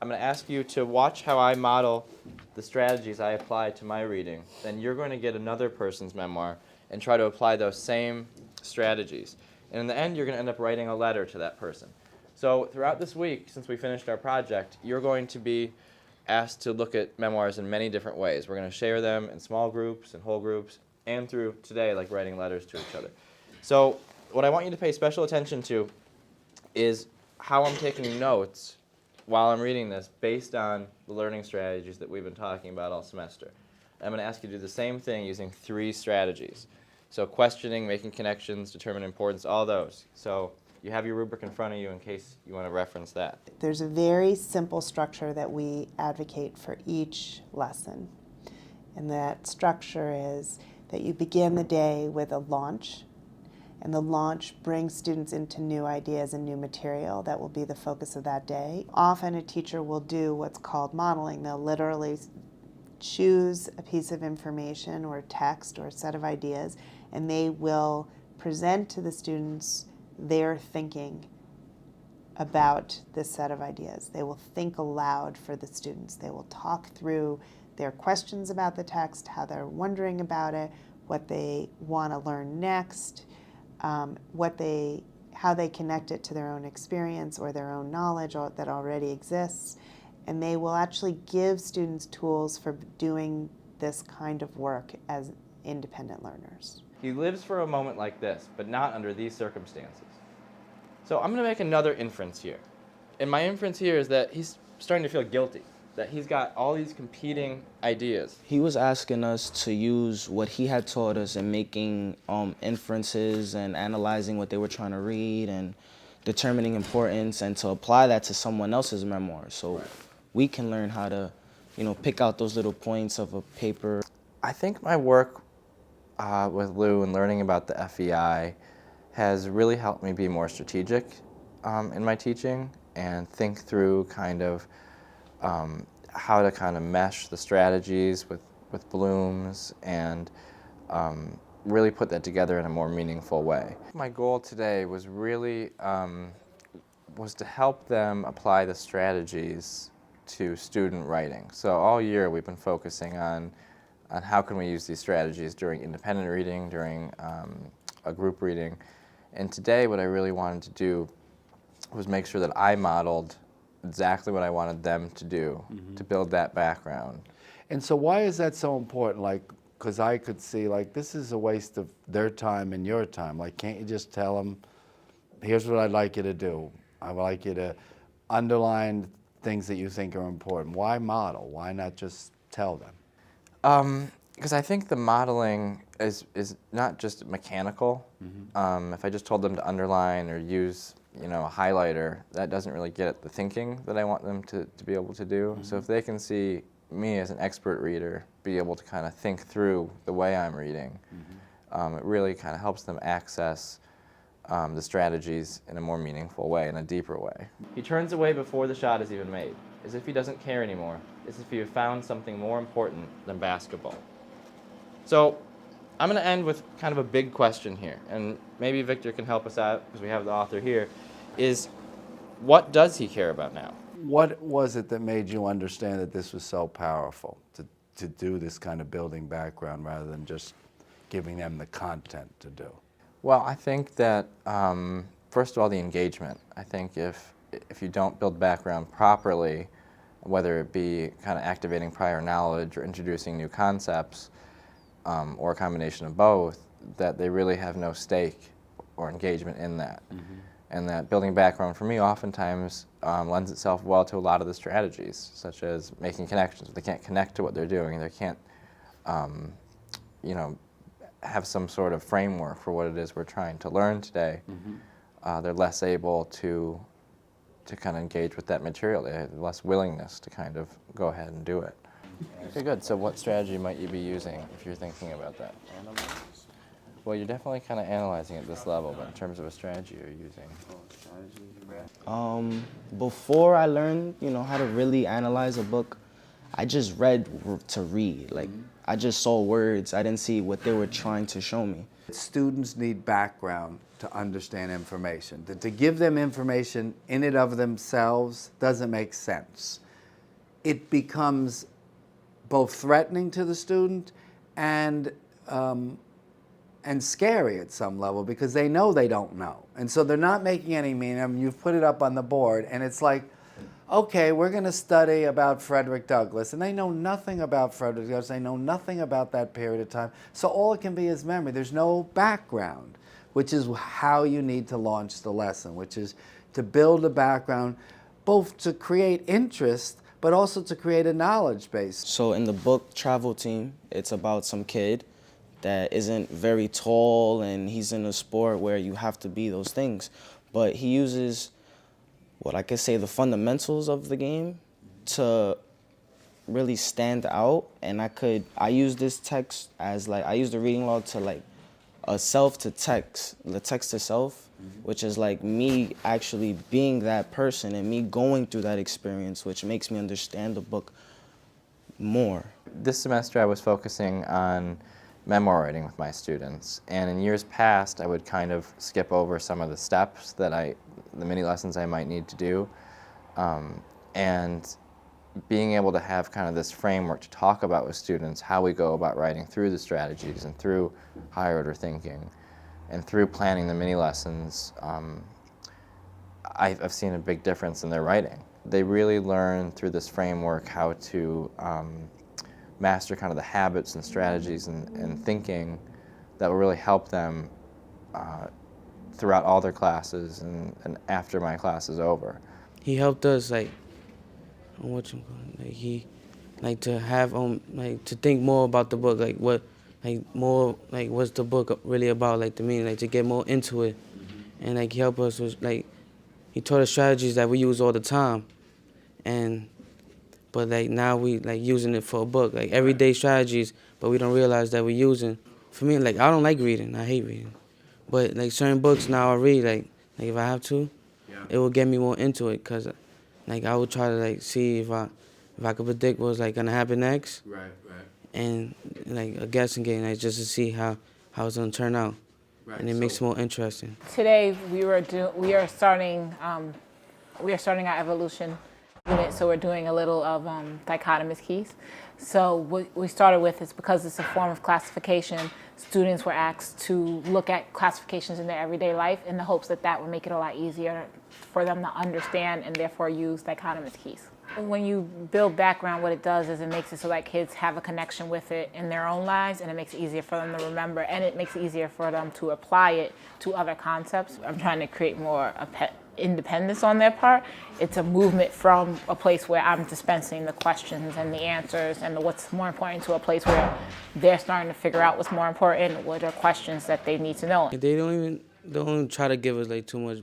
I'm going to ask you to watch how I model the strategies I apply to my reading. Then you're going to get another person's memoir and try to apply those same strategies. And in the end, you're going to end up writing a letter to that person. So throughout this week, since we finished our project, you're going to be asked to look at memoirs in many different ways. We're going to share them in small groups and whole groups, and through today, like writing letters to each other. So what I want you to pay special attention to is how I'm taking notes while I'm reading this based on the learning strategies that we've been talking about all semester. I'm going to ask you to do the same thing using 3 strategies. So questioning, making connections, determining importance, all those. So you have your rubric in front of you in case you want to reference that. There's a very simple structure that we advocate for each lesson. And that structure is that you begin the day with a launch, and the launch brings students into new ideas and new material that will be the focus of that day. Often a teacher will do what's called modeling. They'll literally choose a piece of information or text or a set of ideas, and they will present to the students their thinking about this set of ideas. They will think aloud for the students. They will talk through their questions about the text, how they're wondering about it, what they want to learn next, how they connect it to their own experience or their own knowledge that already exists. And they will actually give students tools for doing this kind of work as independent learners. He lives for a moment like this, but not under these circumstances. So I'm going to make another inference here. And my inference here is that he's starting to feel guilty, that he's got all these competing ideas. He was asking us to use what he had taught us in making inferences and analyzing what they were trying to read and determining importance, and to apply that to someone else's memoir. So we can learn how to, pick out those little points of a paper. I think my work with Lou and learning about the FEI has really helped me be more strategic in my teaching and think through kind of how to kind of mesh the strategies with Bloom's and really put that together in a more meaningful way. My goal today was really was to help them apply the strategies to student writing. So all year we've been focusing on how can we use these strategies during independent reading, during a group reading. And today what I really wanted to do was make sure that I modeled exactly what I wanted them to do to build that background. And so why is that so important? Like, because I could see, like, this is a waste of their time and your time. Like, can't you just tell them, here's what I'd like you to do. I would like you to underline things that you think are important. Why model? Why not just tell them? Because I think the modeling is not just mechanical. If I just told them to underline or use a highlighter, that doesn't really get at the thinking that I want them to be able to do. So if they can see me as an expert reader be able to kind of think through the way I'm reading, it really kind of helps them access the strategies in a more meaningful way, in a deeper way. He turns away before the shot is even made, as if he doesn't care anymore, as if he had found something more important than basketball. So I'm going to end with kind of a big question here, and maybe Victor can help us out because we have the author here, is what does he care about now? What was it that made you understand that this was so powerful, to do this kind of building background rather than just giving them the content to do? Well, I think that, first of all, the engagement. I think if you don't build background properly, whether it be kind of activating prior knowledge or introducing new concepts, or a combination of both, that they really have no stake or engagement in that. And that building background for me oftentimes lends itself well to a lot of the strategies, such as making connections. They can't connect to what they're doing. They can't, have some sort of framework for what it is we're trying to learn today. They're less able to kind of engage with that material. They have less willingness to kind of go ahead and do it. Okay, good. So what strategy might you be using if you're thinking about that? Well, you're definitely kind of analyzing at this level, but in terms of a strategy you're using. Before I learned, how to really analyze a book, I just read to read. Like, I just saw words. I didn't see what they were trying to show me. Students need background to understand information. To give them information in and of themselves doesn't make sense. it becomes both threatening to the student and scary at some level, because they know they don't know. And so they're not making any meaning. I mean, you've put it up on the board, and it's like, okay, we're going to study about Frederick Douglass, and they know nothing about Frederick Douglass. They know nothing about that period of time. So all it can be is memory. There's no background, which is how you need to launch the lesson, which is to build a background, both to create interest, but also to create a knowledge base. So in the book Travel Team, it's about some kid that isn't very tall, and he's in a sport where you have to be those things. But he uses what I could say the fundamentals of the game to really stand out. And I use this text as like, I use the reading log to like a self to text, the text to self, which is like me actually being that person and me going through that experience, which makes me understand the book more. This semester I was focusing on memoir writing with my students, and in years past I would kind of skip over some of the steps that the mini lessons I might need to do, and being able to have kind of this framework to talk about with students how we go about writing through the strategies and through higher order thinking and through planning the mini lessons, I've seen a big difference in their writing. They really learn through this framework how to master kind of the habits and strategies and thinking that will really help them throughout all their classes and after my class is over. He helped us to have to think more about the book, what's the book really about, like the meaning, to get more into it. And he helped us with he taught us strategies that we use all the time, but now we using it for a book, everyday strategies, but we don't realize that we're using. For me, I don't like reading, I hate reading, but certain books now I read, if I have to, it will get me more into it, because I would try to see if I could predict what's gonna happen next. Right. And a guessing game, just to see how it's gonna turn out. Right. And it makes it more interesting. Today we are starting our evolution unit, so we're doing a little of dichotomous keys. So what we started with is, because it's a form of classification, students were asked to look at classifications in their everyday life in the hopes that would make it a lot easier for them to understand and therefore use dichotomous keys. When you build background, what it does is it makes it so that kids have a connection with it in their own lives, and it makes it easier for them to remember, and it makes it easier for them to apply it to other concepts. I'm trying to create more independence on their part. It's a movement from a place where I'm dispensing the questions and the answers and what's more important, to a place where they're starting to figure out what's more important, what are questions that they need to know. They don't even try to give us too much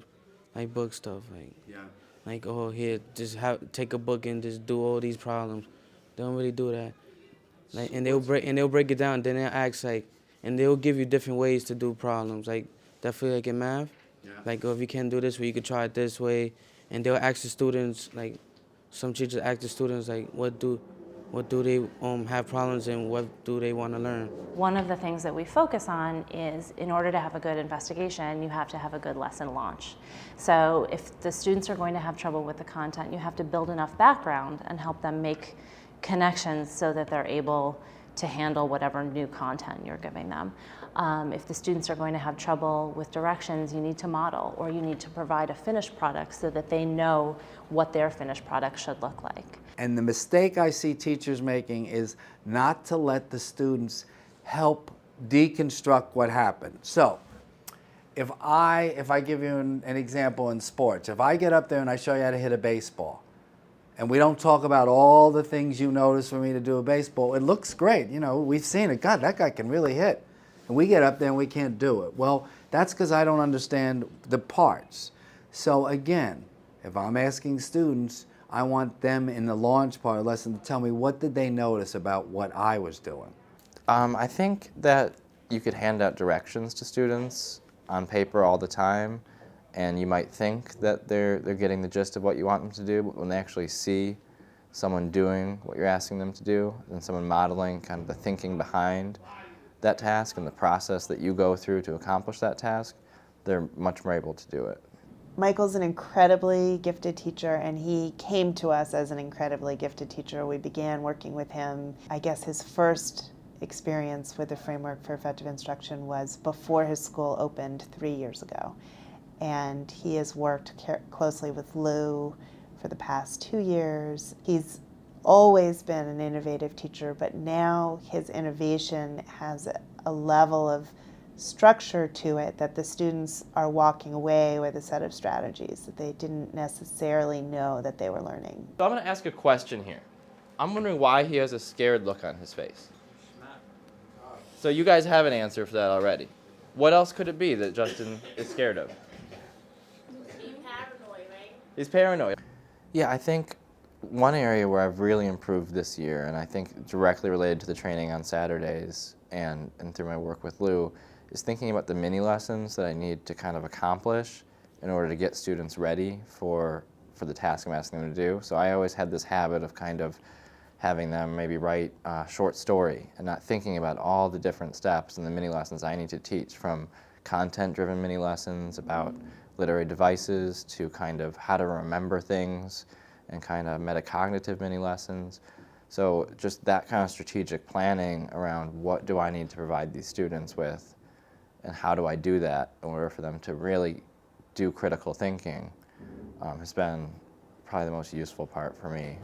book stuff. Here, just take a book and just do all these problems. They don't really do that. And they'll break it down. Then they'll ask and they'll give you different ways to do problems. Definitely in math. Yeah. If you can't do this, well, you could try it this way. And they'll ask the students, some teachers ask the students, what do they have problems and what do they want to learn? One of the things that we focus on is, in order to have a good investigation, you have to have a good lesson launch. So if the students are going to have trouble with the content, you have to build enough background and help them make connections so that they're able to handle whatever new content you're giving them. If the students are going to have trouble with directions, you need to model, or you need to provide a finished product so that they know what their finished product should look like. And the mistake I see teachers making is not to let the students help deconstruct what happened. So if I give you an example in sports, if I get up there and I show you how to hit a baseball, and we don't talk about all the things you notice for me to do a baseball, it looks great. We've seen it. God, that guy can really hit. And we get up there and we can't do it. Well, that's because I don't understand the parts. So again, if I'm asking students, I want them in the launch part of the lesson to tell me, what did they notice about what I was doing? I think that you could hand out directions to students on paper all the time, and you might think that they're getting the gist of what you want them to do, but when they actually see someone doing what you're asking them to do, and someone modeling kind of the thinking behind that task and the process that you go through to accomplish that task, they're much more able to do it. Michael's an incredibly gifted teacher, and he came to us as an incredibly gifted teacher. We began working with him. I guess his first experience with the framework for effective instruction was before his school opened 3 years ago. And he has worked closely with Lou for the past 2 years. He's always been an innovative teacher, but now his innovation has a level of structure to it that the students are walking away with a set of strategies that they didn't necessarily know that they were learning. So I'm going to ask a question here. I'm wondering why he has a scared look on his face. So you guys have an answer for that already. What else could it be that Justin is scared of? He's paranoid, right? He's paranoid. Yeah, I think one area where I've really improved this year, and I think directly related to the training on Saturdays and through my work with Lou, is thinking about the mini lessons that I need to kind of accomplish in order to get students ready for the task I'm asking them to do. So I always had this habit of kind of having them maybe write a short story and not thinking about all the different steps in the mini lessons I need to teach, from content-driven mini lessons about literary devices to kind of how to remember things and kind of metacognitive mini lessons. So just that kind of strategic planning around what do I need to provide these students with and how do I do that in order for them to really do critical thinking has been probably the most useful part for me.